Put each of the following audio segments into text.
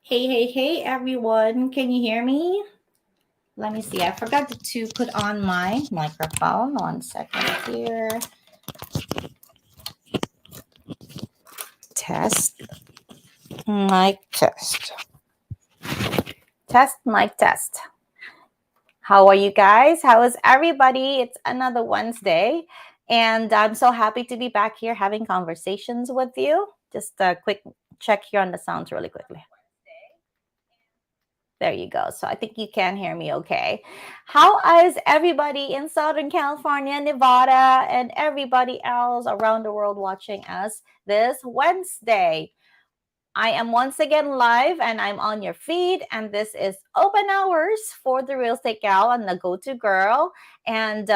Hey, everyone. Can you hear me? Let me see. I forgot to put on my microphone. 1 second here. Test. Mic test. Test, mic test. How are you guys? How is everybody? It's another Wednesday. And I'm so happy to be back here having conversations with you. Just a quick check here on the sounds really quickly. There you go. So I think you can hear me okay. How is everybody in Southern California, Nevada, and everybody else around the world watching us this Wednesday? I am once again live and I'm on your feed, and this is open hours for the real estate gal and the go-to girl. And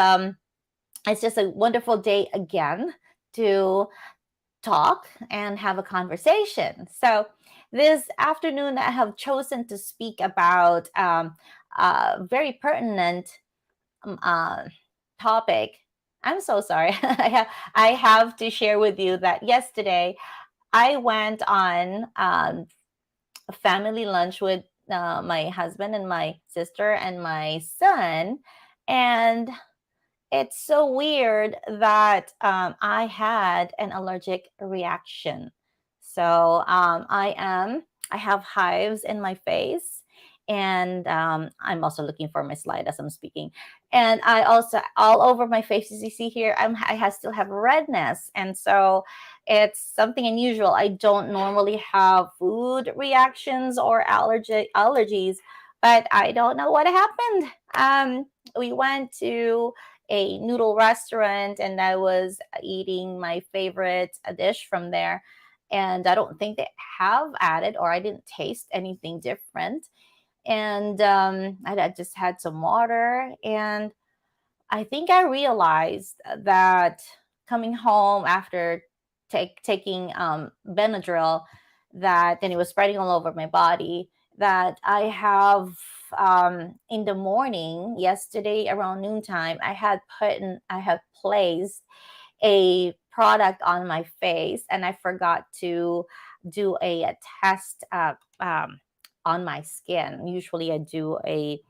it's just a wonderful day again to talk and have a conversation. So this afternoon, I have chosen to speak about a very pertinent um, uh, topic. I'm so sorry. I have to share with you that yesterday I went on a family lunch with my husband and my sister and my son. And it's so weird that I had an allergic reaction. So I have hives in my face, and I'm also looking for my slide as I'm speaking. And I also all over my face, as you see here, still have redness, and so it's something unusual. I don't normally have food reactions or allergies, but I don't know what happened. We went to a noodle restaurant and I was eating my favorite dish from there. And I don't think they have added, or I didn't taste anything different. And I just had some water. And I think I realized that coming home after taking Benadryl, that then it was spreading all over my body, that I have in the morning yesterday around noontime, I have placed a product on my face, and I forgot to do a test on my skin. Usually I do a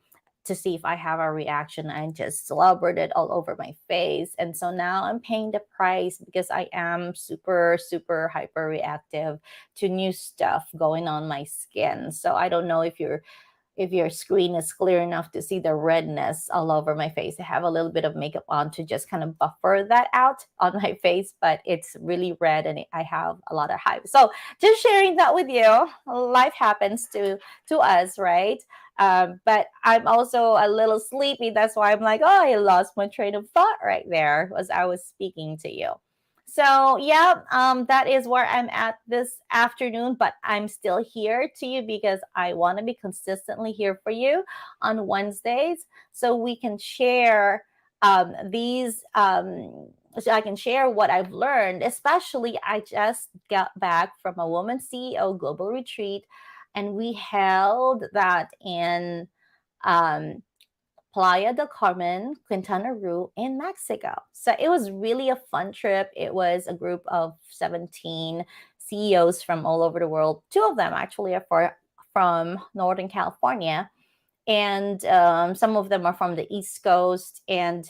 to see if I have a reaction. I just slobbered it all over my face. And so now I'm paying the price because I am super, super hyper reactive to new stuff going on my skin. So I don't know if your screen is clear enough to see the redness all over my face. I have a little bit of makeup on to just kind of buffer that out on my face, but it's really red and I have a lot of hives. So just sharing that with you. Life happens to us, right? But I'm also a little sleepy. That's why I'm like, oh, I lost my train of thought right there as I was speaking to you. So yeah, that is where I'm at this afternoon, but I'm still here to you because I want to be consistently here for you on Wednesdays, so we can share these. So I can share what I've learned. Especially, I just got back from a Woman CEO Global Retreat, and we held that in um, Playa del Carmen, Quintana Roo in Mexico. So it was really a fun trip. It was a group of 17 CEOs from all over the world. Two of them actually from Northern California, and some of them are from the East Coast. And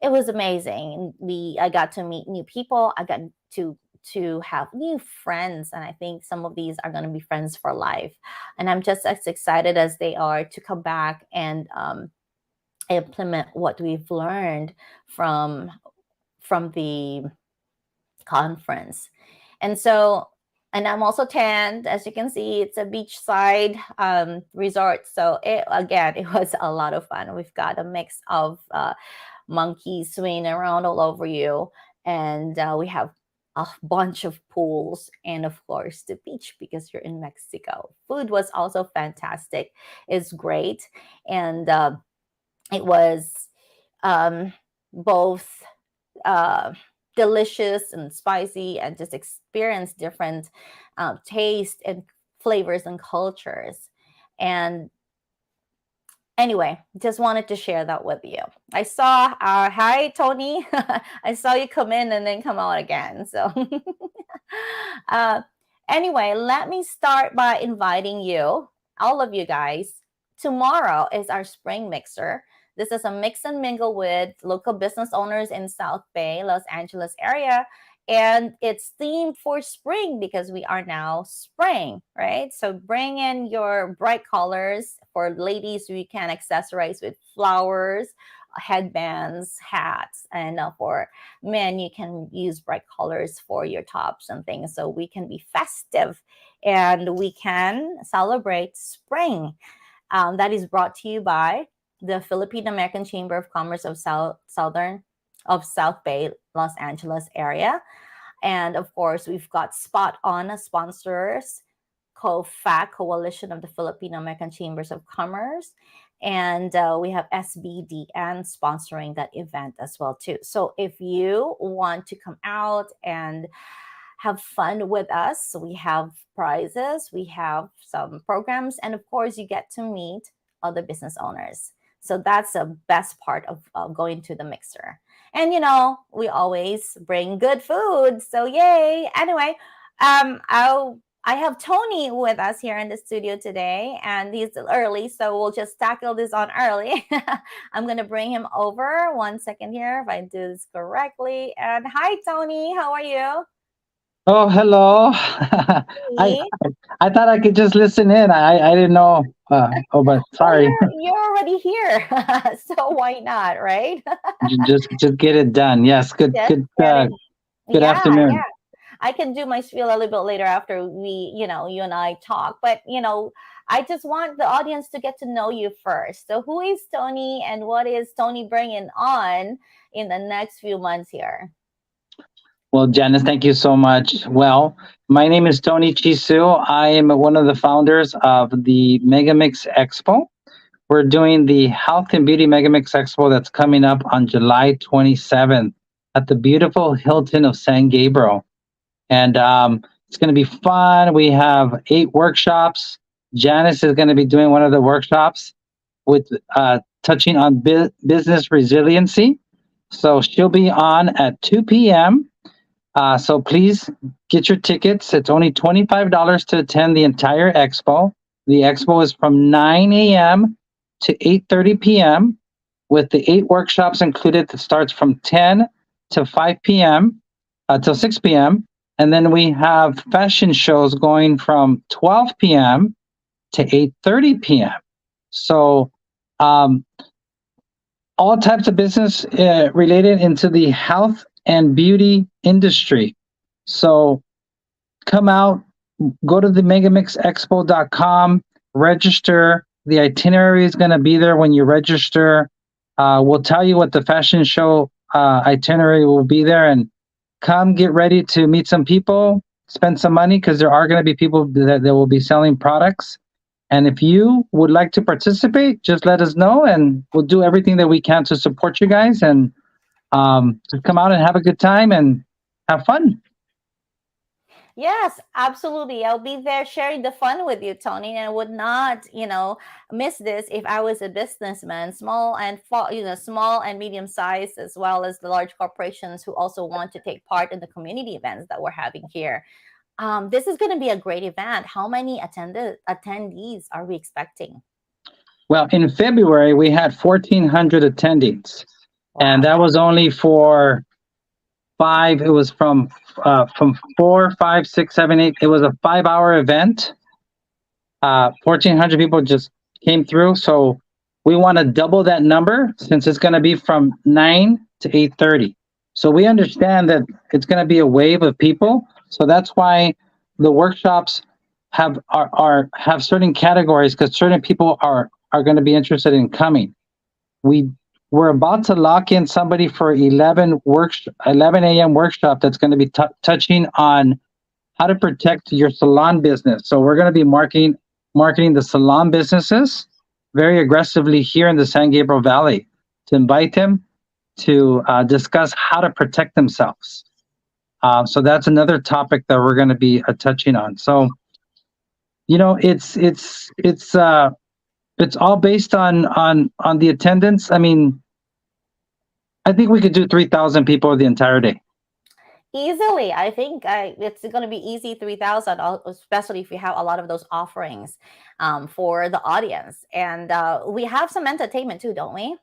it was amazing. I got to meet new people. I got to have new friends, and I think some of these are going to be friends for life. And I'm just as excited as they are to come back and implement what we've learned from the conference. And so, and I'm also tanned, as you can see. It's a beachside resort, so it was a lot of fun. We've got a mix of monkeys swinging around all over you, and we have a bunch of pools, and of course the beach because you're in Mexico. Food was also fantastic. It's great. And it was um, both uh, delicious and spicy, and just experience different taste and flavors and cultures. And anyway, just wanted to share that with you. I saw, hi, Tony. I saw you come in and then come out again. So, uh, Anyway, let me start by inviting you, all of you guys. Tomorrow is our spring mixer. This is a mix and mingle with local business owners in South Bay, Los Angeles area. And it's themed for spring because we are now spring, right? So bring in your bright colors. For ladies, we can accessorize with flowers, headbands, hats, and for men, you can use bright colors for your tops and things. So we can be festive and we can celebrate spring. That is brought to you by the Philippine American Chamber of Commerce of South Bay, Los Angeles area. And of course, we've got spot on sponsors, COFAC, Coalition of the Filipino American Chambers of Commerce. And we have SBDN sponsoring that event as well too. So if you want to come out and have fun with us, we have prizes, we have some programs, and of course, you get to meet other business owners. So that's the best part of going to the mixer. And we always bring good food. So yay. Anyway, I have Tony with us here in the studio today, and he's early, so we'll just tackle this on early. I'm gonna bring him over. 1 second here, if I do this correctly. And hi, Tony. How are you? Oh, hello. I Hey. I thought I could just listen in. I didn't know. But Well, sorry. you're already here, so why not, right? Just get it done. Yes. Good Just good get it. good Yeah, yeah. afternoon. I can do my spiel a little bit later after you and I talk. But I just want the audience to get to know you first. So, who is Tony, and what is Tony bringing on in the next few months here? Well, Janice, thank you so much. Well, my name is Tony Chisu. I am one of the founders of the Megamix Expo. We're doing the Health and Beauty Megamix Expo that's coming up on July 27th at the beautiful Hilton of San Gabriel. And it's going to be fun. We have 8 workshops. Janice is going to be doing one of the workshops with touching on business resiliency. So she'll be on at 2 p.m. So please get your tickets. It's only $25 to attend the entire expo. The expo is from 9 a.m. to 8:30 p.m. with the 8 workshops included. That starts from 10 to 5 p.m. Till 6 p.m. And then we have fashion shows going from 12 p.m. to 8:30 p.m. So um, all types of business related into the health and beauty industry. So come out, go to the megamixexpo.com, register. The itinerary is going to be there when you register. We'll tell you what the fashion show itinerary will be there, and come get ready to meet some people, spend some money, because there are going to be people that will be selling products. And if you would like to participate, just let us know, and we'll do everything that we can to support you guys, and just come out and have a good time and have fun. Yes, absolutely. I'll be there sharing the fun with you, Tony, and I would not, miss this if I was a businessman, small and medium size, as well as the large corporations who also want to take part in the community events that we're having here. This is going to be a great event. How many attendees are we expecting? Well, in February, we had 1,400 attendings, and Wow. that was only for five. It was from 4, 5, 6, 7, 8. It was a 5-hour event. 1,400 people just came through. So we want to double that number since it's going to be from 9 to 8:30. So we understand that it's going to be a wave of people. So that's why the workshops have certain categories, because certain people are going to be interested in coming. We we're about to lock in somebody for 11 a.m. workshop that's going to be touching on how to protect your salon business. So we're going to be marketing the salon businesses very aggressively here in the San Gabriel Valley to invite them to discuss how to protect themselves. So that's another topic that we're going to be touching on. So it's all based on the attendance. I mean, I think we could do 3,000 people the entire day. Easily, I think it's going to be easy 3,000, especially if you have a lot of those offerings for the audience. And we have some entertainment too, don't we?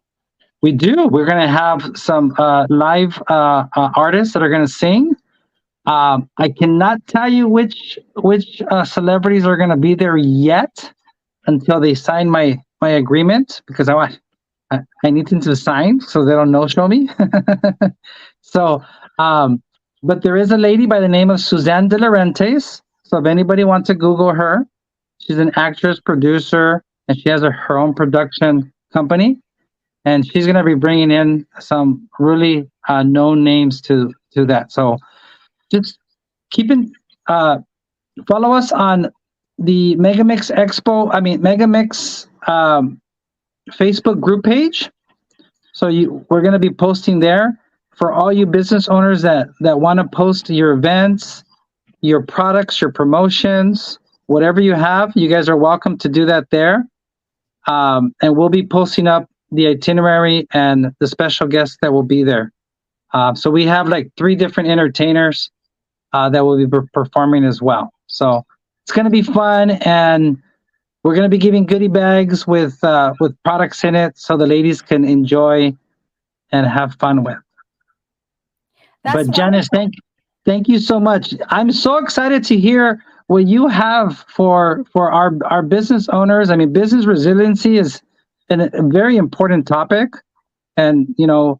We do. We're going to have some live artists that are going to sing. I cannot tell you which celebrities are going to be there yet until they sign my agreement because I need them to sign so they don't no show me. So, um, but there is a lady by the name of Suzanne De Laurentiis. So if anybody wants to Google her, she's an actress, producer, and she has her own production company. And she's going to be bringing in some really known names to that. So just keep in follow us on the Megamix Expo. I mean Megamix Facebook group page. So we're going to be posting there for all you business owners that want to post your events, your products, your promotions, whatever you have. You guys are welcome to do that there. And we'll be posting up the itinerary and the special guests that will be there. So we have like 3 different entertainers that will be performing as well. So it's going to be fun, and we're going to be giving goodie bags with products in it, so the ladies can enjoy and have fun with. That's But Janice, wonderful. thank you so much. I'm so excited to hear what you have for our business owners. I mean, business resiliency is a very important topic, and a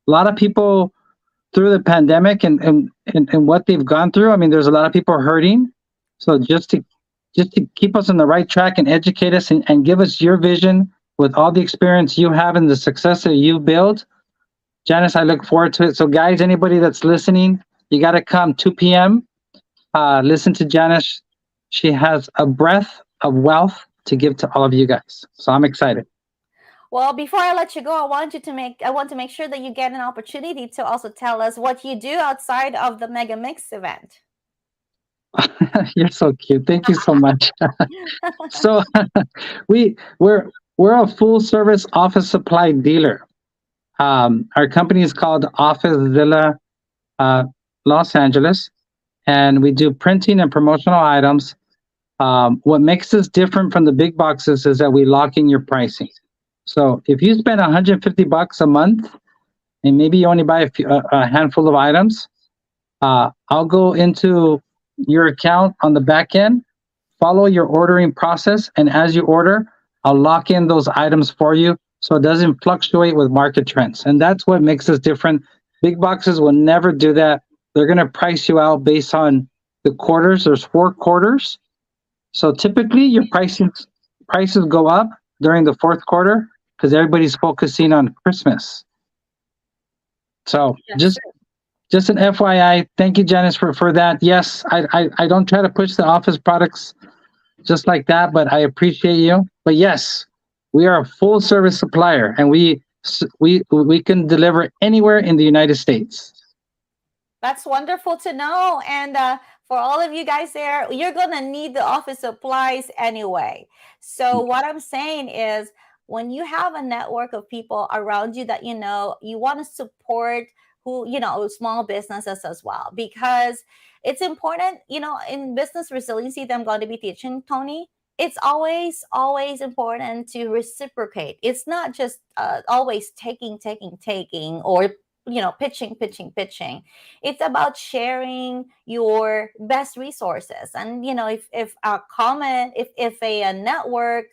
lot of people through the pandemic and what they've gone through. I mean, there's a lot of people hurting. So just to keep us on the right track and educate us and give us your vision with all the experience you have and the success that you build, Janice, I look forward to it. So guys, anybody that's listening, you got to come 2 p.m. Listen to Janice. She has a breath of wealth to give to all of you guys. So I'm excited. Well, before I let you go, I want to make sure that you get an opportunity to also tell us what you do outside of the Mega Mix event. You're so cute. Thank you so much. So we we're we're a full service office supply dealer. Our company is called Office Zilla uh, Los Angeles, and we do printing and promotional items. What makes us different from the big boxes is that we lock in your pricing. So if you spend $150 a month and maybe you only buy a handful of items, I'll go into your account on the back end, follow your ordering process, and as you order, I'll lock in those items for you so it doesn't fluctuate with market trends. And that's what makes us different. Big boxes will never do that. They're going to price you out based on the quarters. There's 4 quarters. So typically your prices go up during the fourth quarter because everybody's focusing on Christmas. So That's true. just an FYI. Thank you, Janice, for that. Yes, I don't try to push the office products just like that, but I appreciate you. But yes, we are a full service supplier, and we can deliver anywhere in the United States. That's wonderful to know. And for all of you guys there, you're going to need the office supplies anyway. So, what I'm saying is, when you have a network of people around you that you want to support small businesses as well, because it's important, in business resiliency that I'm going to be teaching, Tony. It's always important to reciprocate. It's not just always taking, or pitching. It's about sharing your best resources. And if a comment, if a network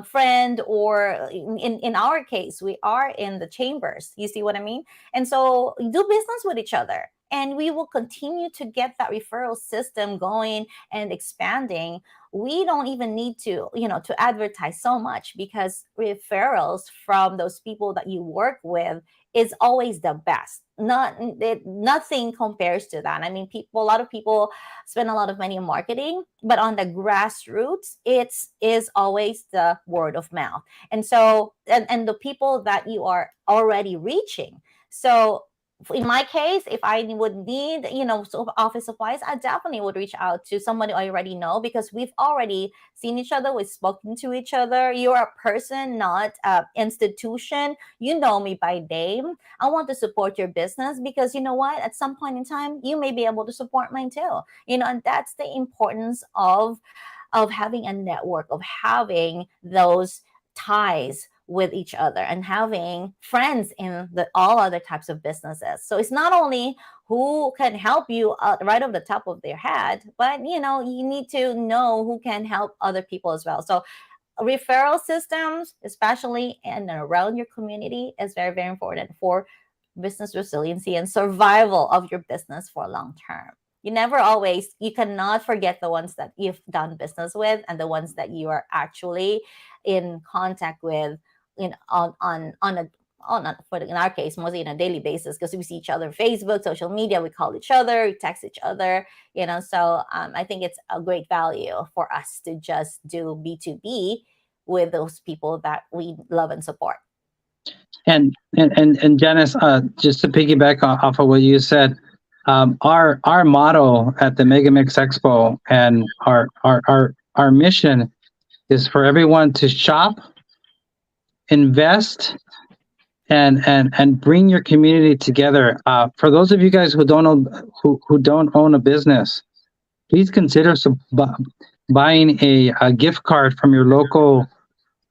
friend, or in our case, we are in the chambers, you see what I mean? And so do business with each other, and we will continue to get that referral system going and expanding. We don't even need to advertise so much, because referrals from those people that you work with is always the best. Nothing compares to that. I mean, a lot of people spend a lot of money in marketing, but on the grassroots, it is always the word of mouth. And so, and the people that you are already reaching. So in my case, if I would need, office supplies, I definitely would reach out to somebody I already know, because we've already seen each other, we've spoken to each other. You're a person, not an institution. You know me by name. I want to support your business because you know what? At some point in time, you may be able to support mine too. And that's the importance of having a network, of having those ties with each other and having friends in all other types of businesses. So it's not only who can help you right off the top of their head, but you need to know who can help other people as well. So referral systems, especially in and around your community, is very, very important for business resiliency and survival of your business for long term. You cannot forget the ones that you've done business with and the ones that you are actually in contact with in our case, mostly on a daily basis, because we see each other on Facebook, social media, we call each other, we text each other. So I think it's a great value for us to just do B2B with those people that we love and support. And Janice, just to piggyback off of what you said, our motto at the Megamix Expo and our mission is for everyone to shop, invest, and bring your community together. For those of you guys who don't own a business, please consider buying a gift card from your local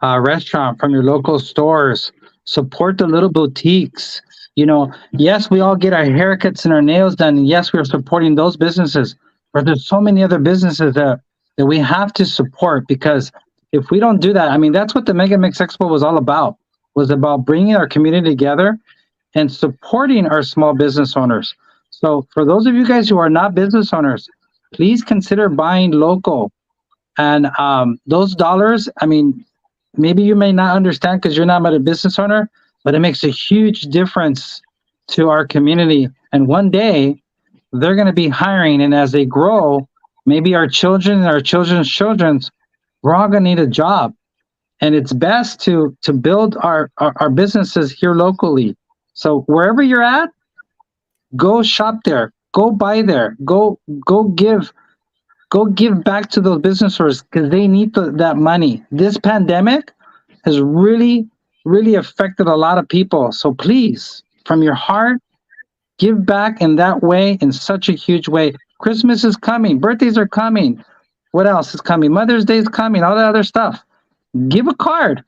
restaurant, from your local stores. Support the little boutiques. Yes, we all get our haircuts and our nails done. And yes, we're supporting those businesses, but there's so many other businesses that we have to support, because if we don't do that, I mean, that's what the Mega Mix Expo was about bringing our community together and supporting our small business owners. So for those of you guys who are not business owners, please consider buying local. And those dollars, I mean, maybe you may not understand because you're not a business owner, but it makes a huge difference to our community. And one day they're going to be hiring. And as they grow, maybe our children and our children's children's, we're all going to need a job. And it's best to build our businesses here locally. So wherever you're at, go shop there, go buy there, go give back to those business owners, because they need that money. This pandemic has really, really affected a lot of people. So please, from your heart, give back in that way, in such a huge way. Christmas is coming, birthdays are coming. What else is coming? Mother's Day is coming, all that other stuff. Give a card.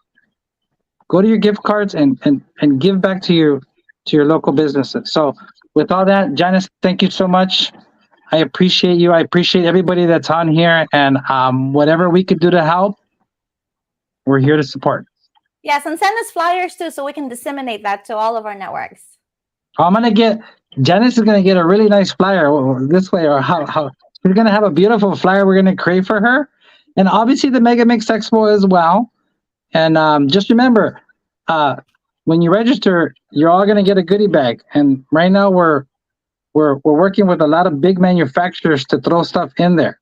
Go to your gift cards and give back to your local businesses. So with all that, Janice, thank you so much. I appreciate you. I appreciate everybody that's on here, and whatever we could do to help, we're here to support. Yes, and send us flyers too, so we can disseminate that to all of our networks. Janice is gonna get a really nice flyer this way, or how we're gonna have a beautiful flyer we're gonna create for her, and obviously the Mega Mix Expo as well. And just remember, when you register, you're all gonna get a goodie bag. And right now we're working with a lot of big manufacturers to throw stuff in there.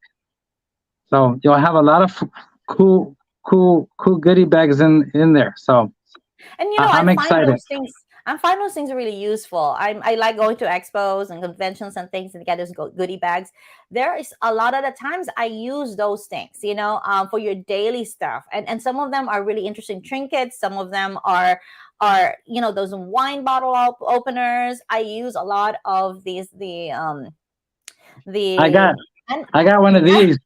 So you'll have a lot of cool goodie bags in there. So And I'm excited. I find those things really useful. I like going to expos and conventions and things and get those goodie bags. There is a lot of the times I use those things, for your daily stuff. And some of them are really interesting trinkets. Some of them are those wine bottle openers. I use a lot of these I got one of these.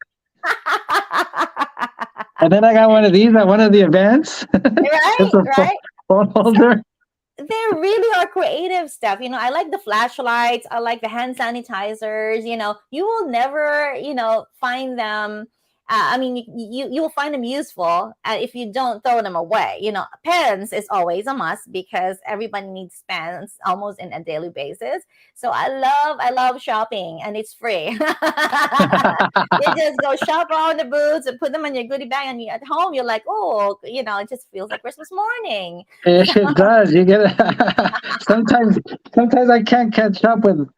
And then I got one of these at one of the events. Right. Phone holder. They really are creative stuff. I like the flashlights. I like the hand sanitizers. You will never, find them. You will find them useful if you don't throw them away. Pens is always a must because everybody needs pens almost in a daily basis. So I love shopping, and it's free. You just go shop around the booths and put them in your goodie bag, and at home you're like, oh, it just feels like Christmas morning. It does. You get it. Sometimes I can't catch up with.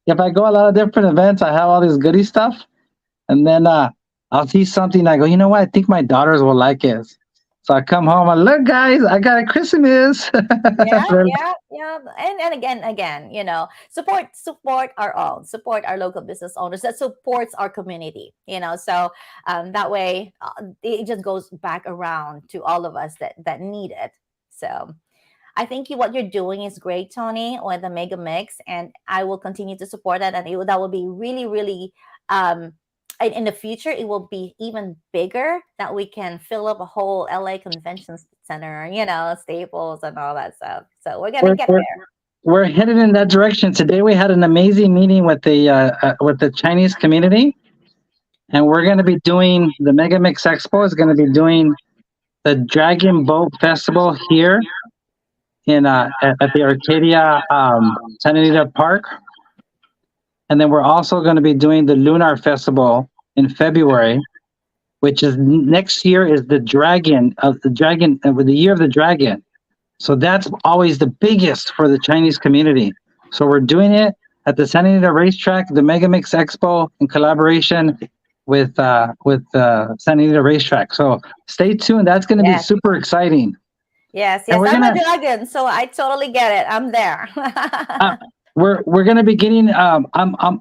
If I go a lot of different events, I have all this goodie stuff, and then I'll see something. I go, you know what? I think my daughters will like it. So I come home, I look, guys, I got a Christmas. Yeah, yeah, yeah. And again, support our own, support our local business owners that supports our community, so that way it just goes back around to all of us that need it. So I think what you're doing is great, Tony, with the Mega Mix, and I will continue to support that. And that will be really, really, um, in the future, it will be even bigger that we can fill up a whole LA Convention Center, Staples and all that stuff. So we're gonna we're, get we're, there. we're headed in that direction. Today we had an amazing meeting with the Chinese community, and we're going to be doing the Mega Mix Expo is going to be doing the Dragon Boat Festival here in at the Arcadia Santa Anita Park, and then we're also going to be doing the Lunar Festival in February, which is next year is the year of the dragon. So that's always the biggest for the Chinese community. So we're doing it at the Santa Anita Racetrack, the Mega Mix Expo, in collaboration with Santa Anita Racetrack. So stay tuned. That's going to be Yes, super exciting. yes, And yes. I'm a dragon, so I totally get it. I'm there. uh, we're gonna be getting. I'm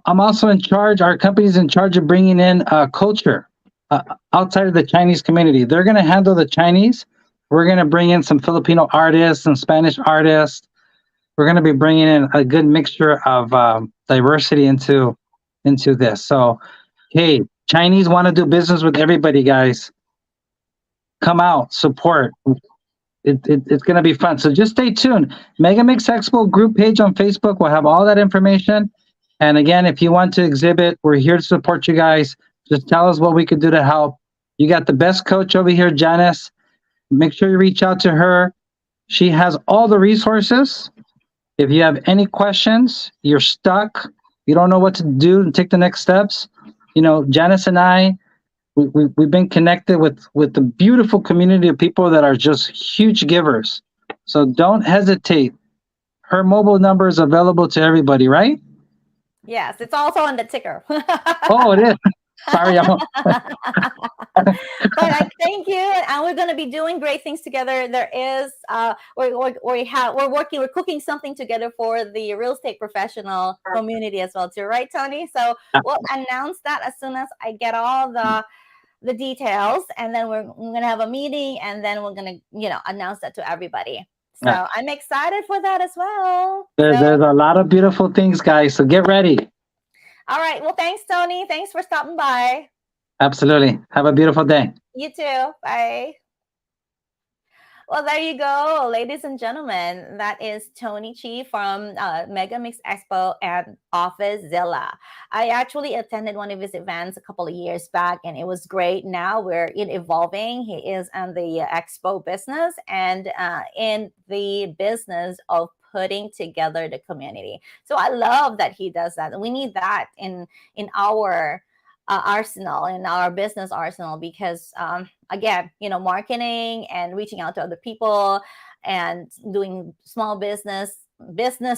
also in charge. Our company's in charge of bringing in culture uh, outside of the Chinese community. They're gonna handle the Chinese. We're gonna bring in some Filipino artists and Spanish artists. We're gonna be bringing in a good mixture of diversity into this. So, hey, Chinese want to do business with everybody, guys. Come out, support. It's going to be fun. So just stay tuned. Mega Mix Expo group page on Facebook will have all that information. And again, if you want to exhibit, we're here to support you guys. Just tell us what we could do to help. You got the best coach over here, Janice. Make sure you reach out to her. She has all the resources. If you have any questions, you're stuck, you don't know what to do and take the next steps, Janice and I, we've been connected with the beautiful community of people that are just huge givers. So don't hesitate. Her mobile number is available to everybody, right? Yes, it's also on the ticker. Oh, it is. Sorry, But I thank you, and we're going to be doing great things together. There is, we're cooking something together for the real estate professional community as well too, right, Tony? So we'll announce that as soon as I get all the details, and then we're going to have a meeting, and then we're going to announce that to everybody. So I'm excited for that as well. there's a lot of beautiful things, guys. So get ready. All right. Well, thanks, Tony. Thanks for stopping by. Absolutely. Have a beautiful day. You too. Bye. Well, there you go, ladies and gentlemen. That is Tony Chi from Mega Mix Expo and Office Zilla. I actually attended one of his events a couple of years back, and it was great. Now we're in evolving. He is in the expo business and in the business of putting together the community. So I love that he does that. We need that in our arsenal, in our business arsenal, because again, marketing and reaching out to other people and doing small business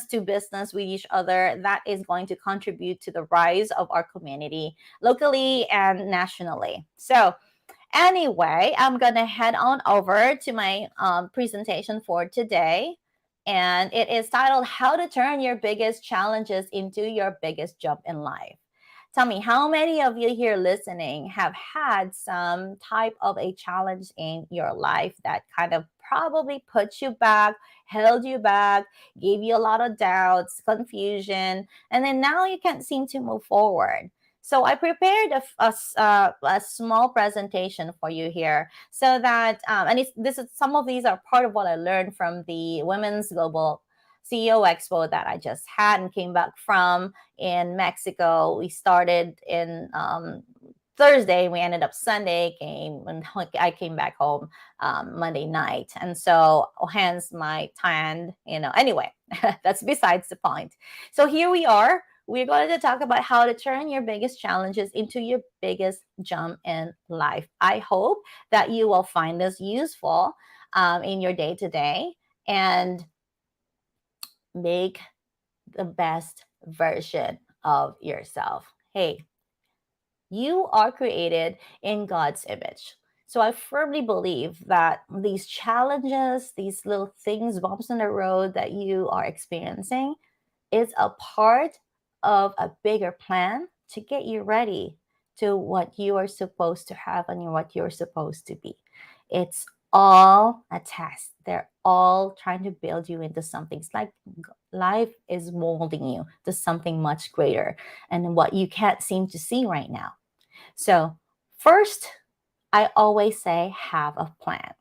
to business with each other, that is going to contribute to the rise of our community locally and nationally. So anyway, I'm gonna head on over to my presentation for today, and it is titled How to Turn Your Biggest Challenges into Your Biggest Jump in Life. Tell me, how many of you here listening have had some type of a challenge in your life that kind of probably put you back, held you back, gave you a lot of doubts, confusion, and then now you can't seem to move forward? So I prepared a small presentation for you here, so that and this is some of these are part of what I learned from the Women's Global CEO Expo that I just had and came back from in Mexico. We started in Thursday. We ended up Sunday. I came back home Monday night, and so hence my tan. Anyway, that's besides the point. So here we are. We're going to talk about how to turn your biggest challenges into your biggest jump in life. I hope that you will find this useful in your day to day and make the best version of yourself. Hey, you are created in God's image. So I firmly believe that these challenges, these little things, bumps in the road that you are experiencing, is a part of a bigger plan to get you ready to what you are supposed to have and what you're supposed to be. It's all a test. They're all trying to build you into something. It's like life is molding you to something much greater and what you can't seem to see right now. So, first, I always say have a plan.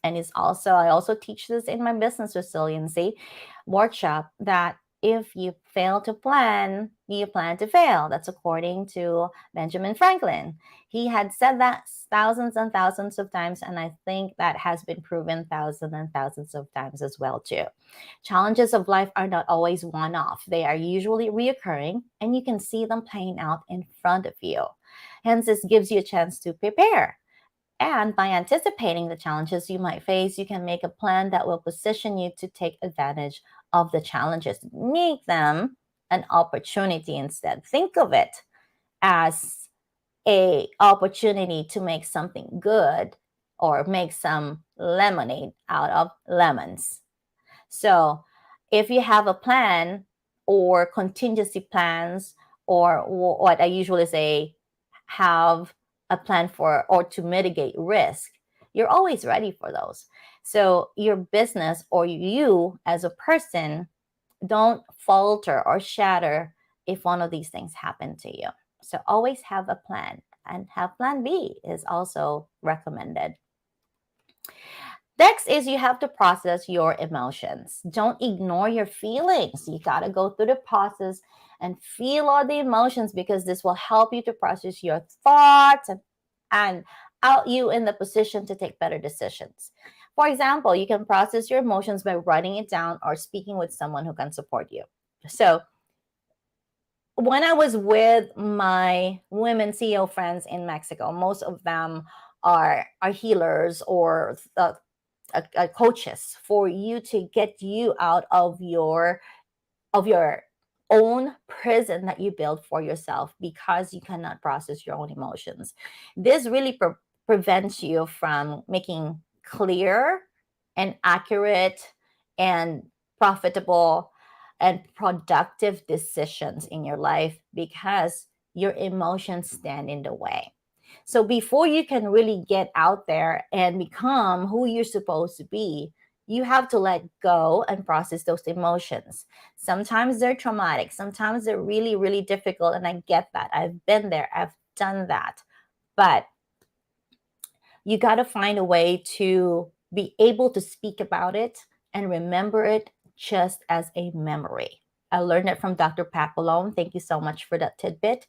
And it's also, I also teach this in my business resiliency workshop, that if you fail to plan, you plan to fail. That's according to Benjamin Franklin. He had said that thousands and thousands of times, and I think that has been proven thousands and thousands of times as well too. Challenges of life are not always one-off. They are usually reoccurring, and you can see them playing out in front of you. Hence, this gives you a chance to prepare, and by anticipating the challenges you might face, you can make a plan that will position you to take advantage of the challenges. Make them an opportunity instead. Think of it as a opportunity to make something good or make some lemonade out of lemons. So, if you have a plan or contingency plans, or what I usually say, have a plan for or to mitigate risk, you're always ready for those. So, your business or you as a person don't falter or shatter if one of these things happen to you. So, always have a plan, and have plan B is also recommended. Next is you have to process your emotions. Don't ignore your feelings. You got to go through the process and feel all the emotions, because this will help you to process your thoughts and out you in the position to take better decisions. For example, you can process your emotions by writing it down or speaking with someone who can support you. So, when I was with my women CEO friends in Mexico, most of them are healers or coaches for you to get you out of your own prison that you build for yourself because you cannot process your own emotions. This really prevents you from making clear and accurate and profitable and productive decisions in your life, because your emotions stand in the way. So before you can really get out there and become who you're supposed to be, you have to let go and process those emotions. Sometimes they're traumatic, sometimes they're really, really difficult. And I get that. I've been there, I've done that. But you got to find a way to be able to speak about it and remember it just as a memory. I learned it from Dr. Papillon. Thank you so much for that tidbit.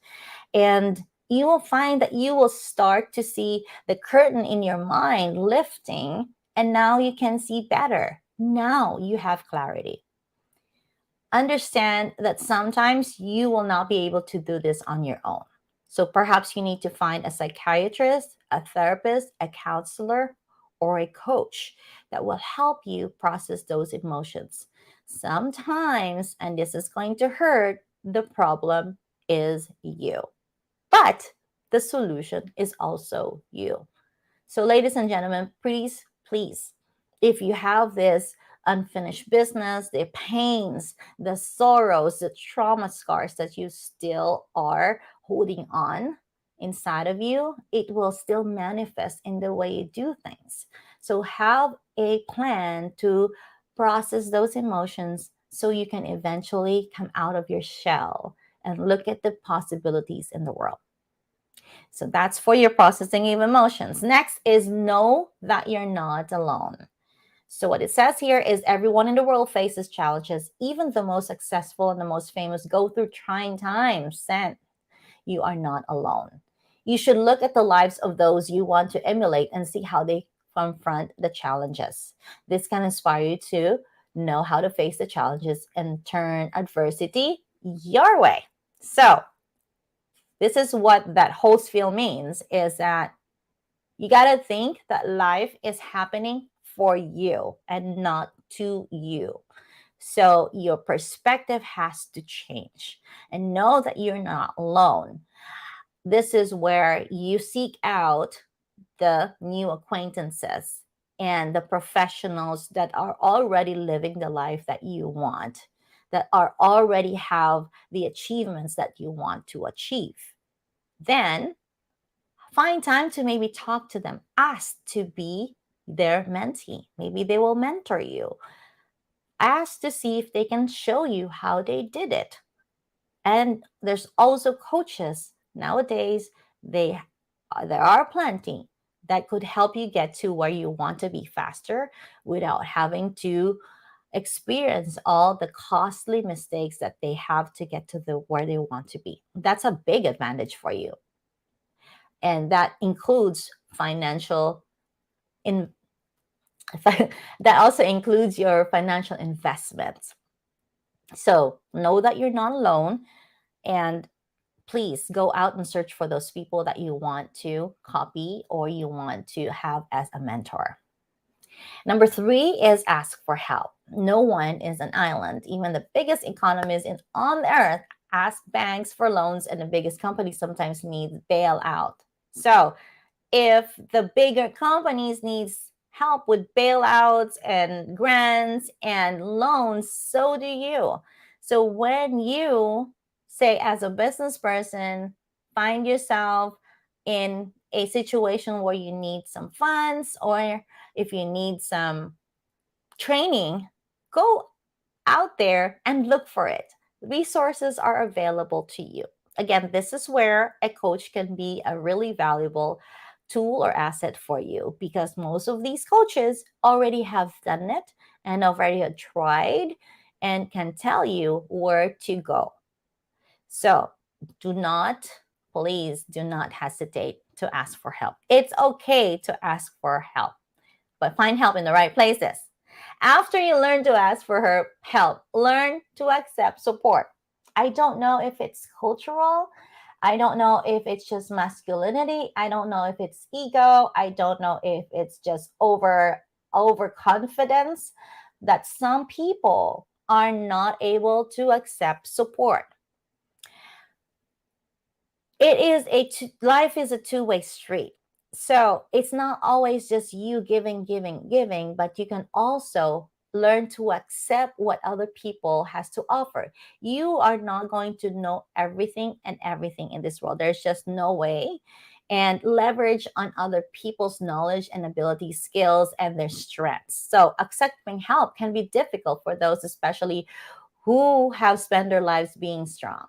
And you will find that you will start to see the curtain in your mind lifting, and now you can see better. Now you have clarity. Understand that sometimes you will not be able to do this on your own. So perhaps you need to find a psychiatrist, a therapist, a counselor, or a coach that will help you process those emotions. Sometimes, and this is going to hurt, the problem is you. But the solution is also you. So, ladies and gentlemen, please, please, if you have this unfinished business, the pains, the sorrows, the trauma scars that you still are holding on inside of you, it will still manifest in the way you do things. So, have a plan to process those emotions so you can eventually come out of your shell and look at the possibilities in the world. So that's for your processing of emotions. Next is know that you're not alone. So what it says here is everyone in the world faces challenges. Even the most successful and the most famous go through trying times. And you are not alone. You should look at the lives of those you want to emulate and see how they confront the challenges. This can inspire you to know how to face the challenges and turn adversity your way. So this is what that host feel means, is that you got to think that life is happening for you and not to you. So your perspective has to change, and know that you're not alone. This is where you seek out the new acquaintances and the professionals that are already living the life that you want, that are already have the achievements that you want to achieve. Then find time to maybe talk to them, ask to be their mentee. Maybe they will mentor you. Ask to see if they can show you how they did it. And there's also coaches nowadays. They there are plenty that could help you get to where you want to be faster without having to experience all the costly mistakes that they have to get to the where they want to be. That's a big advantage for you. And that includes financial in that also includes your financial investments. So know that you're not alone, and please go out and search for those people that you want to copy or you want to have as a mentor. Number three is ask for help. No one is an island. Even the biggest economists on the earth ask banks for loans, and the biggest companies sometimes need bailout. So if the bigger companies needs help with bailouts and grants and loans, so do you. So when you say as a business person find yourself in a situation where you need some funds, or if you need some training, go out there and look for it. Resources are available to you. Again, this is where a coach can be a really valuable tool or asset for you, because most of these coaches already have done it and already have tried and can tell you where to go. So do not, please do not hesitate to ask for help. It's okay to ask for help, but find help in the right places. After you learn to ask for her help, learn to accept support. I don't know if it's cultural. I don't know if it's just masculinity. I don't know if it's ego. I don't know if it's just overconfidence that some people are not able to accept support. Life is a two-way street. So it's not always just you giving, giving, giving, but you can also learn to accept what other people has to offer. You are not going to know everything and everything in this world. There's just no way. And leverage on other people's knowledge and ability, skills, and their strengths. So accepting help can be difficult for those, especially who have spent their lives being strong.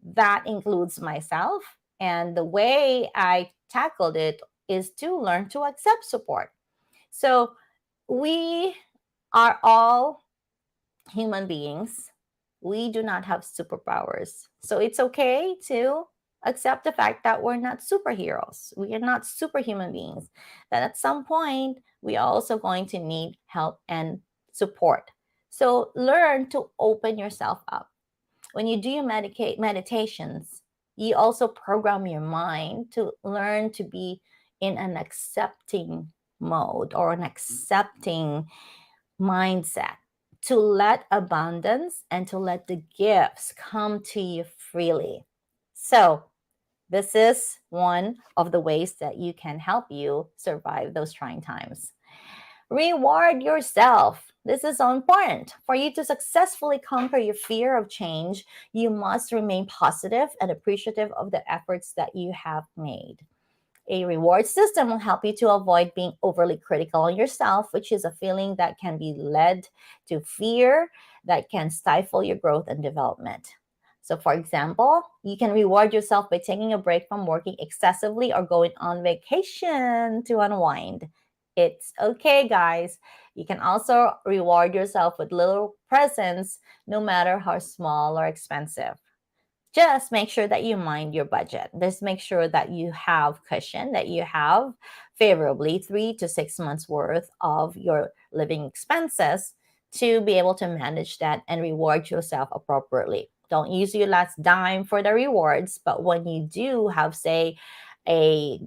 That includes myself. And the way I tackled it is to learn to accept support. So we are all human beings. We do not have superpowers. So it's okay to accept the fact that we're not superheroes. We are not superhuman beings. That at some point, we are also going to need help and support. So learn to open yourself up. When you do your meditations, you also program your mind to learn to be in an accepting mode or an accepting mindset, to let abundance and to let the gifts come to you freely. So, this is one of the ways that you can help you survive those trying times. Reward yourself. This is so important. For you to successfully conquer your fear of change, you must remain positive and appreciative of the efforts that you have made. A reward system will help you to avoid being overly critical on yourself, which is a feeling that can be led to fear that can stifle your growth and development. So, for example, you can reward yourself by taking a break from working excessively or going on vacation to unwind. It's okay, guys. You can also reward yourself with little presents, no matter how small or expensive. Just make sure that you mind your budget. Just make sure that you have cushion, that you have favorably 3 to 6 months worth of your living expenses to be able to manage that and reward yourself appropriately. Don't use your last dime for the rewards, but when you do have, say, a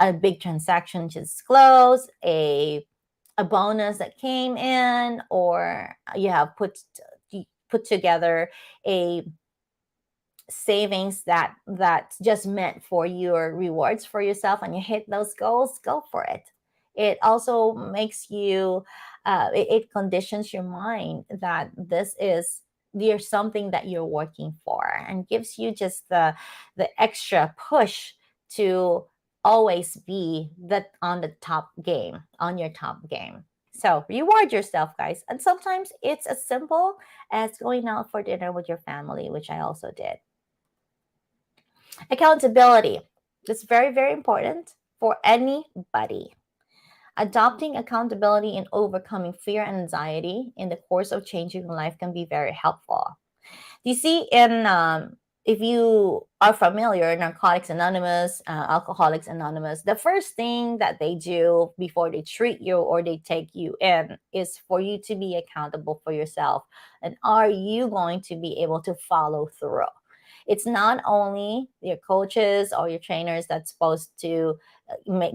a big transaction just closed, a bonus that came in, or you have put together a savings that's just meant for your rewards for yourself, and you hit those goals, go for it. It also makes you it conditions your mind that this is, there's something that you're working for, and gives you just the extra push to always be that on the top game, on your top game. So reward yourself, guys. And sometimes it's as simple as going out for dinner with your family, which I also did. Accountability. It's very, very important for anybody. Adopting accountability and overcoming fear and anxiety in the course of changing your life can be very helpful. You see, in if you are familiar, Narcotics Anonymous, Alcoholics Anonymous, the first thing that they do before they treat you or they take you in is for you to be accountable for yourself. And are you going to be able to follow through? It's not only your coaches or your trainers that's supposed to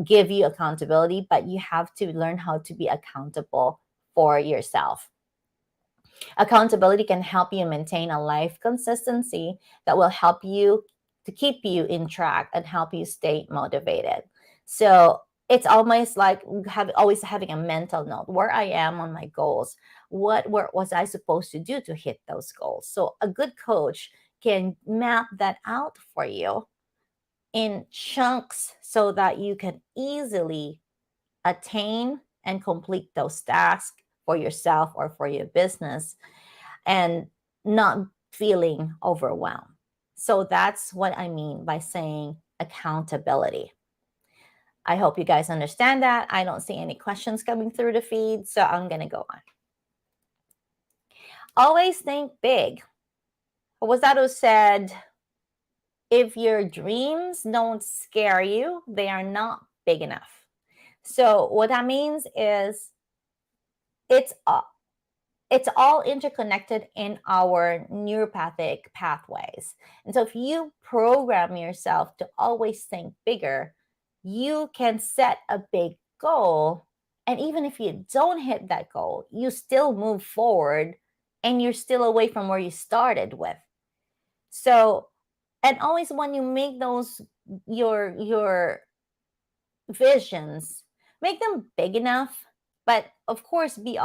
give you accountability, but you have to learn how to be accountable for yourself. Accountability can help you maintain a life consistency that will help you to keep you in track and help you stay motivated. So it's almost like always having a mental note where I am on my goals. What was I supposed to do to hit those goals? So a good coach can map that out for you in chunks so that you can easily attain and complete those tasks for yourself or for your business, and not feeling overwhelmed. So that's what I mean by saying accountability. I hope you guys understand that. I don't see any questions coming through the feed, so I'm going to go on. Always think big. What was that who said, if your dreams don't scare you, they are not big enough. So what that means is it's it's all interconnected in our neuropathic pathways. And so if you program yourself to always think bigger, you can set a big goal. And even if you don't hit that goal, you still move forward and you're still away from where you started with. So, and always when you make those your visions, make them big enough, but of course be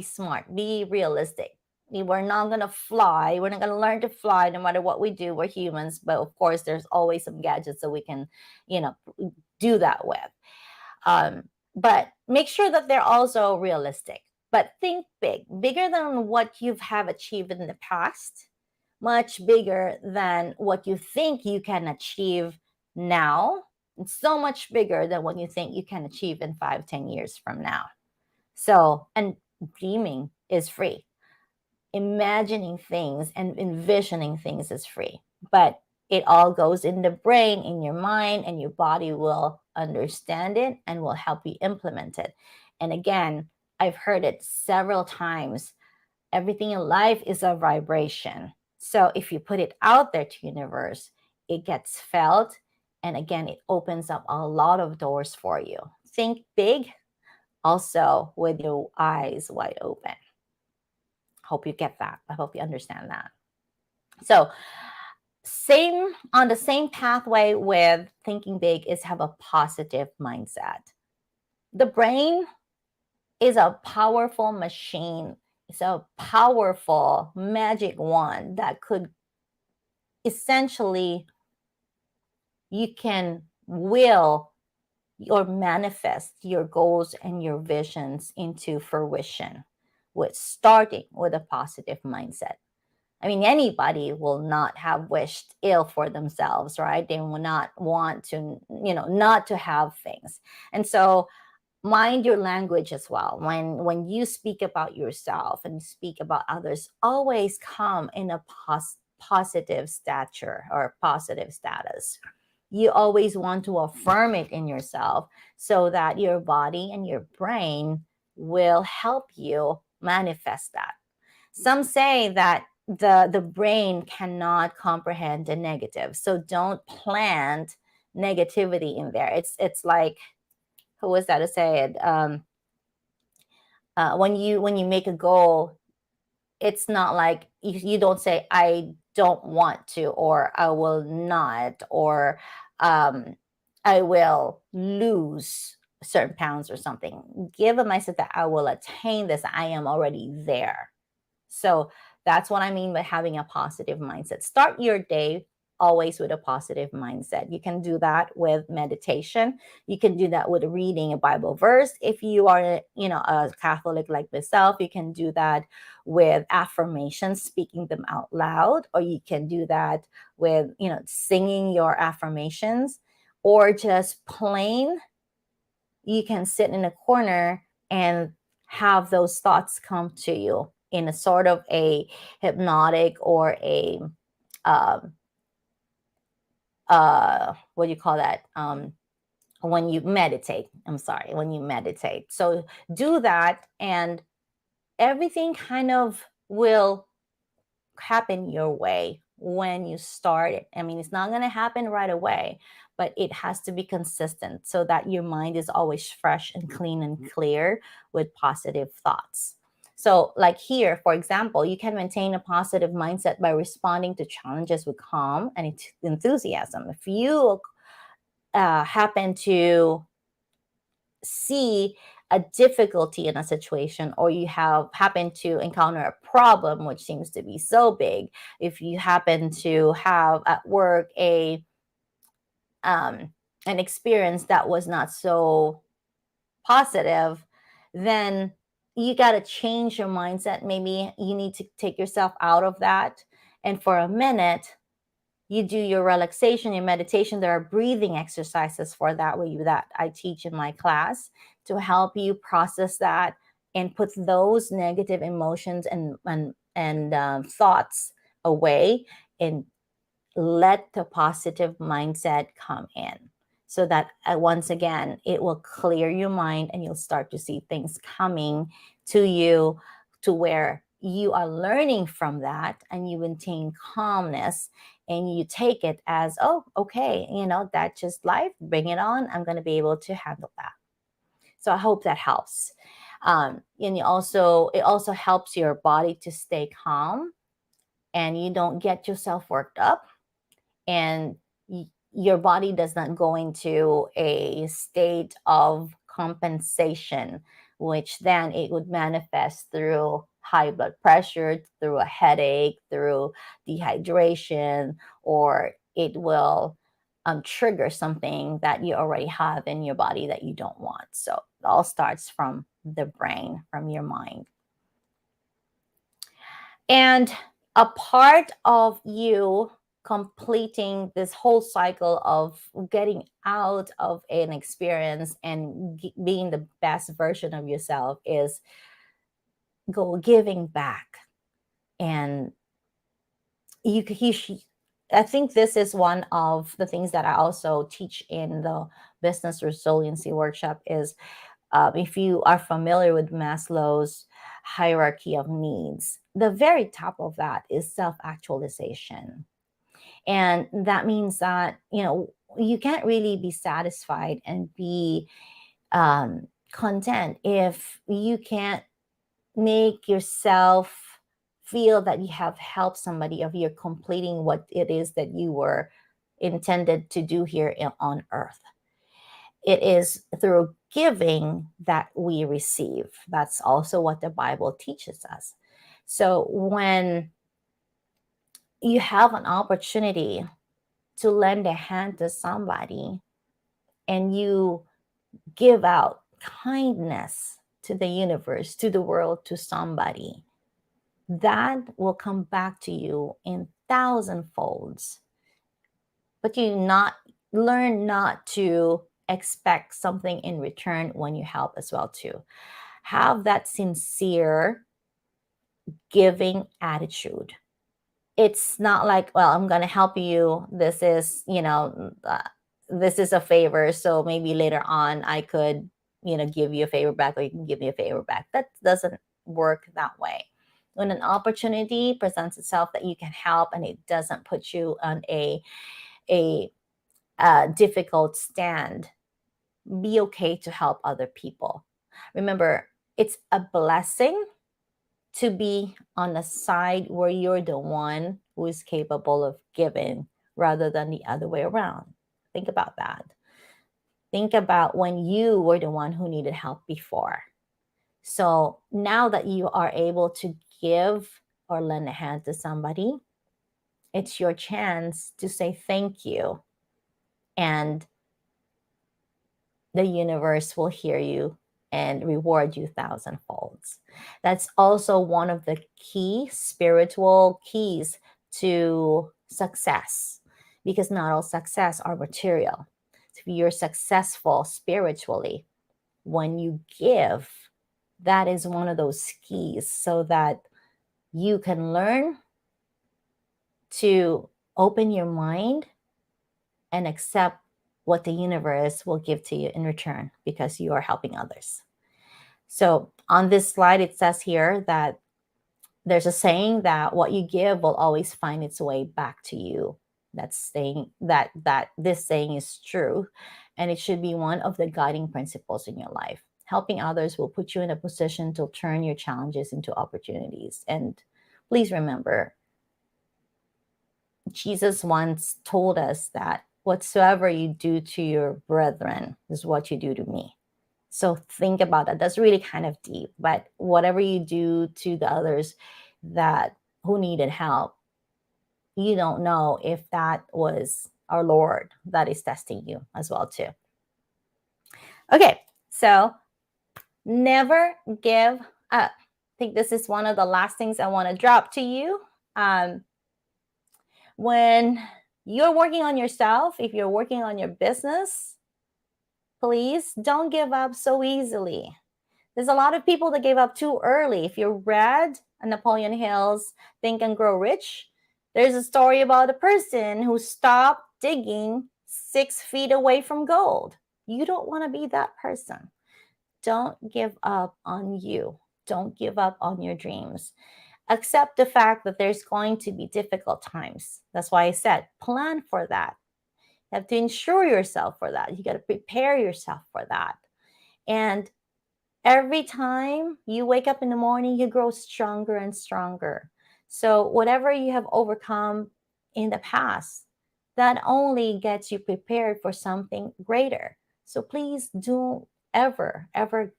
smart, be realistic. We're not going to fly, we're not going to learn to fly no matter what we do, we're humans, but of course there's always some gadgets that we can, you know, do that with. But make sure that they're also realistic, but think big, bigger than what you have achieved in the past, much bigger than what you think you can achieve now. It's so much bigger than what you think you can achieve in 5, 10 years from now. So, and dreaming is free. Imagining things and envisioning things is free, but it all goes in the brain, in your mind, and your body will understand it and will help you implement it. And again, I've heard it several times. Everything in life is a vibration. So if you put it out there to universe, it gets felt. And again, it opens up a lot of doors for you. Think big, also with your eyes wide open. Hope you get that. I hope you understand that. So, same on the same pathway with thinking big is have a positive mindset. The brain is a powerful machine. It's a powerful magic wand that could essentially, you can will or manifest your goals and your visions into fruition with starting with a positive mindset. I mean, anybody will not have wished ill for themselves, right? They will not want to, not to have things. And so mind your language as well. When you speak about yourself and speak about others, always come in a positive stature or positive status. You always want to affirm it in yourself so that your body and your brain will help you manifest that. Some say that the brain cannot comprehend the negative, so don't plant negativity in there. It's like, who was that to say it? When you make a goal, it's not like you don't say I don't want to, or I will not, or um, I will lose certain pounds or something. Give a mindset that I will attain this. I am already there. So that's what I mean by having a positive mindset. Start your day always with a positive mindset. You can do that with meditation. You can do that with reading a Bible verse. If you are, a Catholic like myself, you can do that with affirmations, speaking them out loud, or you can do that with, singing your affirmations, or just plain you can sit in a corner and have those thoughts come to you in a sort of a hypnotic or a um what do you call that, when you meditate. I'm sorry, when you meditate. So do that, and everything kind of will happen your way when you start it. I mean, it's not going to happen right away, but it has to be consistent so that your mind is always fresh and clean and clear with positive thoughts. So, like here, for example, you can maintain a positive mindset by responding to challenges with calm and enthusiasm. If you happen to see a difficulty in a situation, or you have happen to encounter a problem which seems to be so big, if you happen to have at work um, an experience that was not so positive, then you got to change your mindset. Maybe you need to take yourself out of that, and for a minute you do your relaxation, your meditation. There are breathing exercises for that way that I teach in my class to help you process that and put those negative emotions and thoughts away, and let the positive mindset come in, so that once again it will clear your mind and you'll start to see things coming to you, to where you are learning from that and you maintain calmness, and you take it as, oh, okay, that's just life, bring it on, I'm going to be able to handle that. So I hope that helps. And it also helps your body to stay calm, and you don't get yourself worked up, and your body does not go into a state of compensation, which then it would manifest through high blood pressure, through a headache, through dehydration, or it will trigger something that you already have in your body that you don't want. So it all starts from the brain, from your mind. And a part of you completing this whole cycle of getting out of an experience and being the best version of yourself is giving back. And I think this is one of the things that I also teach in the business resiliency workshop is, if you are familiar with Maslow's hierarchy of needs, the very top of that is self-actualization. And that means that, you can't really be satisfied and be content if you can't make yourself feel that you have helped somebody, of you're completing what it is that you were intended to do here on earth. It is through giving that we receive. That's also what the Bible teaches us. So when you have an opportunity to lend a hand to somebody, and you give out kindness to the universe, to the world, to somebody, that will come back to you in thousand folds. But you not learn not to expect something in return when you help as well too. Have that sincere giving attitude. It's not like, well, I'm going to help you, this is this is a favor, so maybe later on I could give you a favor back, or you can give me a favor back. That doesn't work that way. When an opportunity presents itself that you can help, and it doesn't put you on a difficult stand, be okay to help other people. Remember, it's a blessing to be on the side where you're the one who is capable of giving rather than the other way around. Think about that. Think about when you were the one who needed help before. So now that you are able to give or lend a hand to somebody, it's your chance to say thank you. And the universe will hear you and reward you thousandfolds. That's also one of the key spiritual keys to success, because not all success are material. If you're successful spiritually, when you give, that is one of those keys so that you can learn to open your mind and accept what the universe will give to you in return because you are helping others. So on this slide, it says here that there's a saying that what you give will always find its way back to you. That's saying that this saying is true, and it should be one of the guiding principles in your life. Helping others will put you in a position to turn your challenges into opportunities. And please remember, Jesus once told us that whatsoever you do to your brethren is what you do to me. So think about that. That's really kind of deep. But whatever you do to the others that who needed help, you don't know if that was our Lord that is testing you as well too. Okay, so never give up. I think this is one of the last things I want to drop to you. When you're working on yourself, if you're working on your business, please don't give up so easily. There's a lot of people that gave up too early. If you read Napoleon Hill's Think and Grow Rich, there's a story about a person who stopped digging 6 feet away from gold. You don't want to be that person. Don't give up on you. Don't give up on your dreams. Accept the fact that there's going to be difficult times. That's why I said plan for that. You have to insure yourself for that. You got to prepare yourself for that. And every time you wake up in the morning, you grow stronger and stronger. So whatever you have overcome in the past, that only gets you prepared for something greater. So please don't ever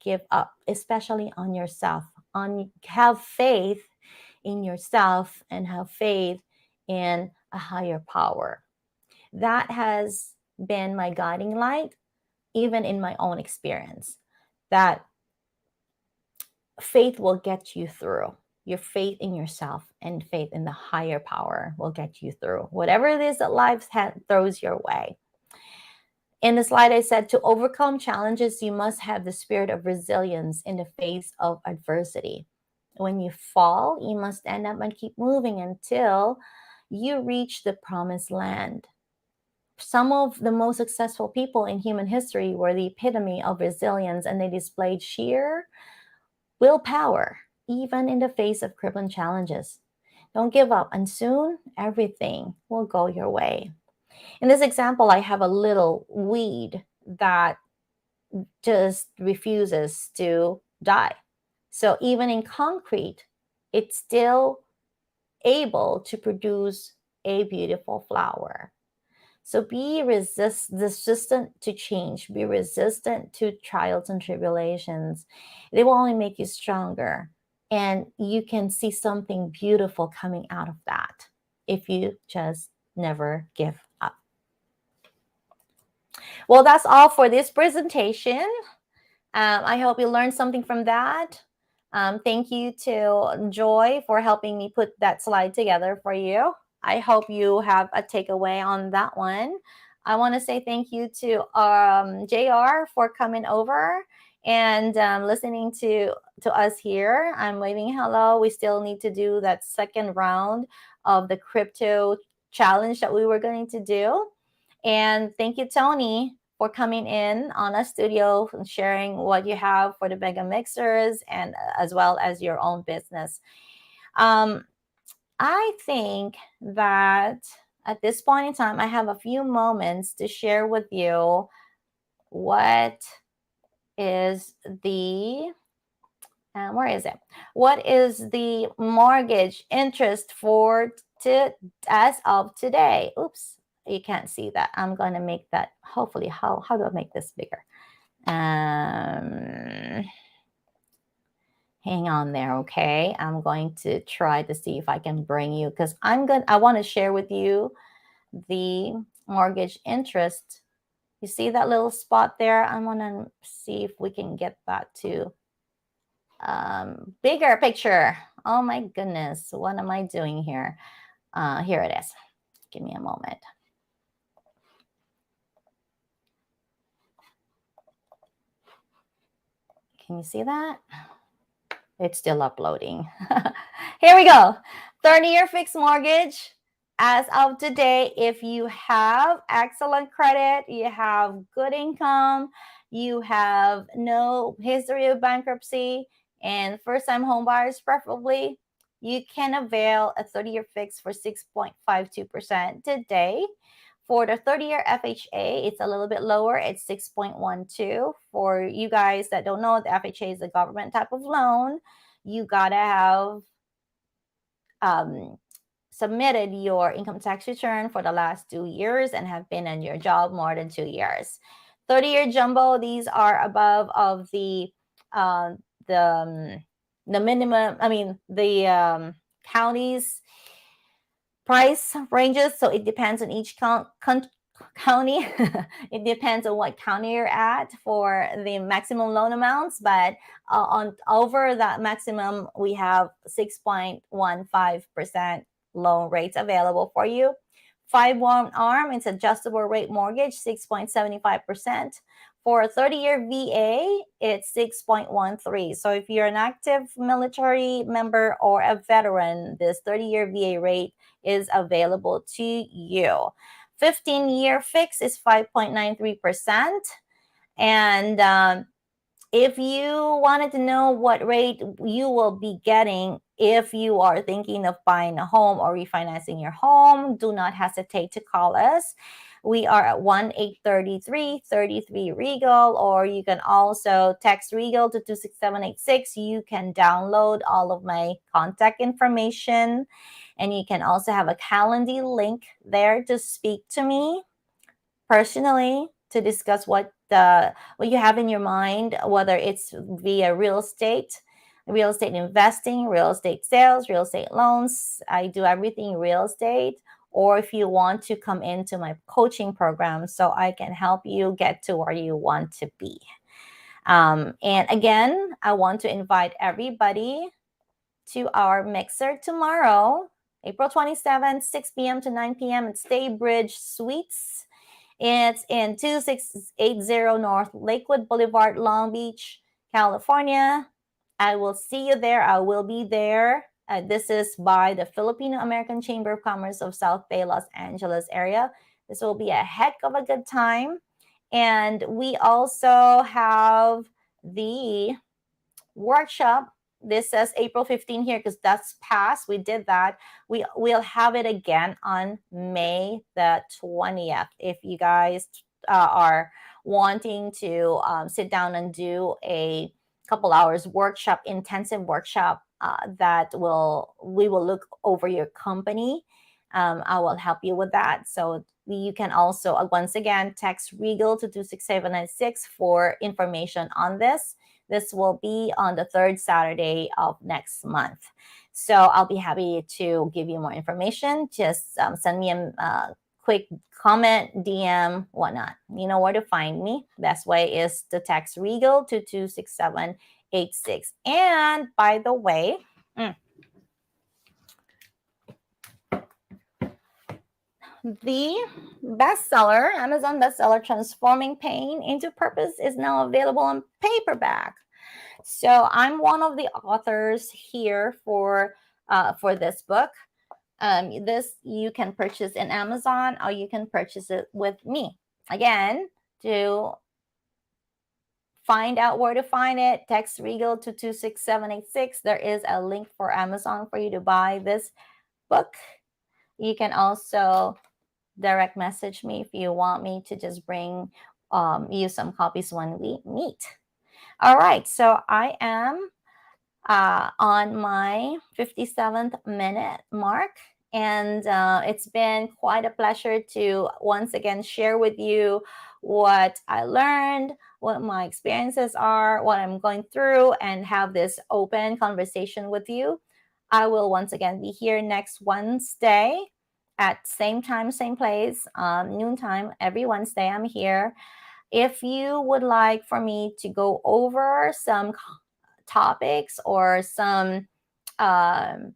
give up, especially on yourself. Have faith in yourself and have faith in a higher power. That has been my guiding light, even in my own experience, that faith will get you through. Your faith in yourself and faith in the higher power will get you through whatever it is that life throws your way. In the slide, I said to overcome challenges, you must have the spirit of resilience in the face of adversity. When you fall, you must stand up and keep moving until you reach the promised land. Some of the most successful people in human history were the epitome of resilience, and they displayed sheer willpower, even in the face of crippling challenges. Don't give up, and soon everything will go your way. In this example, I have a little weed that just refuses to die. So even in concrete, it's still able to produce a beautiful flower. So be resistant to change, be resistant to trials and tribulations. They will only make you stronger. And you can see something beautiful coming out of that if you just never give up. Well, that's all for this presentation. I hope you learned something from that. Thank you to Joy for helping me put that slide together for you. I hope you have a takeaway on that one. I want to say thank you to JR for coming over and listening to us here. I'm waving hello. We still need to do that second round of the crypto challenge that we were going to do. And thank you, Tony, for coming in on a studio and sharing what you have for the Mega Mixers and as well as your own business. I think that at this point in time, I have a few moments to share with you what is the Where is it? What is the mortgage interest for as of today? Oops, you can't see that. I'm going to make that, hopefully, how do I make this bigger? Hang on there, okay? I'm going to try to see if I can bring you, because I want to share with you the mortgage interest. You see that little spot there? I want to see if we can get that to bigger picture. Oh my goodness, what am I doing here? Here it is. Give me a moment. Can you see that? It's still uploading. Here we go. 30-year fixed mortgage. As of today, if you have excellent credit, you have good income, you have no history of bankruptcy, and first-time home buyers preferably, you can avail a 30-year fix for 6.52% today. For the 30-year FHA, it's a little bit lower. It's 6.12. For you guys that don't know, the FHA is a government type of loan. You gotta have submitted your income tax return for the last 2 years and have been in your job more than 2 years. 30-year jumbo, these are above of uh, the minimum. I mean the counties price ranges, so it depends on each county. It depends on what county you're at for the maximum loan amounts, but on over that maximum, we have 6.15% loan rates available for you. 5-1 arm, it's adjustable rate mortgage, 6.75%. For a 30-year VA, it's 6.13. So if you're an active military member or a veteran, this 30-year VA rate is available to you. 15-year fix is 5.93%. And if you wanted to know what rate you will be getting if you are thinking of buying a home or refinancing your home, do not hesitate to call us. We are at 1-833-33-REGAL, or you can also text REGAL to 26786. You can download all of my contact information, and you can also have a Calendly link there to speak to me personally to discuss what you have in your mind, whether it's via real estate investing, real estate sales, real estate loans. I do everything real estate. Or if you want to come into my coaching program so I can help you get to where you want to be. And again, I want to invite everybody to our mixer tomorrow, April 27th, 6 p.m. to 9 p.m. at Stay Bridge Suites. It's in 2680 North Lakewood Boulevard, Long Beach, California. I will see you there. I will be there. This is by the Filipino American Chamber of Commerce of South Bay, Los Angeles area. This will be a heck of a good time. And we also have the workshop. This says April 15 here because that's past. We did that. We'll have it again on May the 20th. If you guys are wanting to sit down and do a couple hours workshop, intensive workshop we will look over your company. I will help you with that. So you can also, once again, text REGAL to 26796 for information on this. This will be on the third Saturday of next month. So I'll be happy to give you more information. Just send me a quick comment, DM, whatnot. You know where to find me. Best way is to text REGAL to 26786. And by the way, the bestseller, Amazon bestseller, Transforming Pain into Purpose, is now available on paperback. So I'm one of the authors here for this book. This you can purchase in Amazon, or you can purchase it with me. Again, to find out where to find it, text REGAL to 26786. There is a link for Amazon for you to buy this book. You can also direct message me if you want me to just bring you some copies when we meet. All right, so I am on my 57th minute mark. And it's been quite a pleasure to once again share with you what I learned, what my experiences are, what I'm going through, and have this open conversation with you. I will once again be here next Wednesday at same time, same place, noontime. Every Wednesday, I'm here. If you would like for me to go over some topics or some um,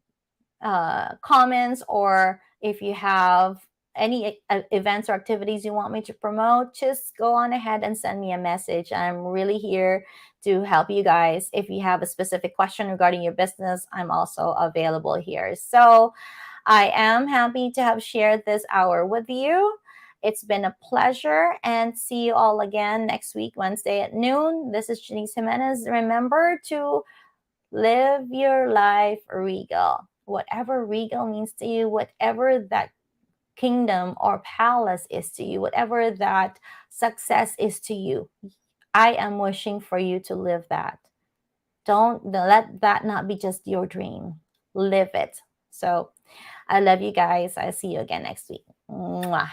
comments, or if you have any events or activities you want me to promote, just go on ahead and send me a message. I'm really here to help you guys. If you have a specific question regarding your business, I'm also available here. So I am happy to have shared this hour with you. It's been a pleasure, and see you all again next week, Wednesday at noon. This is Janice Jimenez. Remember to live your life regal. Whatever regal means to you, whatever that kingdom or palace is to you, whatever that success is to you, I am wishing for you to live that. Don't let that not be just your dream. Live it. So I love you guys. I'll see you again next week. Mwah.